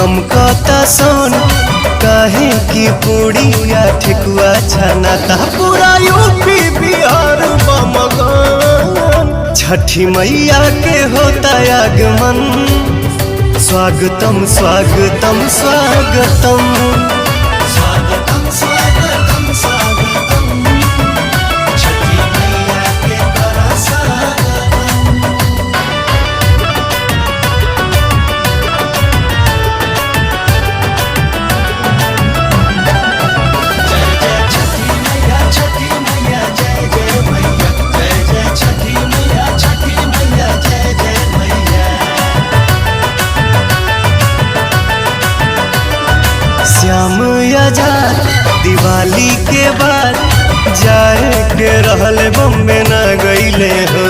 गमकता सोन काहे की पूड़िया ठेकुआ छाना ता पूरा यूपी बिहार बमगन। छठी मैया के होता आगमन, स्वागतम स्वागतम स्वागतम स्वागतम स्वागतम स्वागतम, छठी मैया के करा स्वागतम। श्याम आजाद दिवाली के बाद जाए के रहल बम्बे ना गईले हो।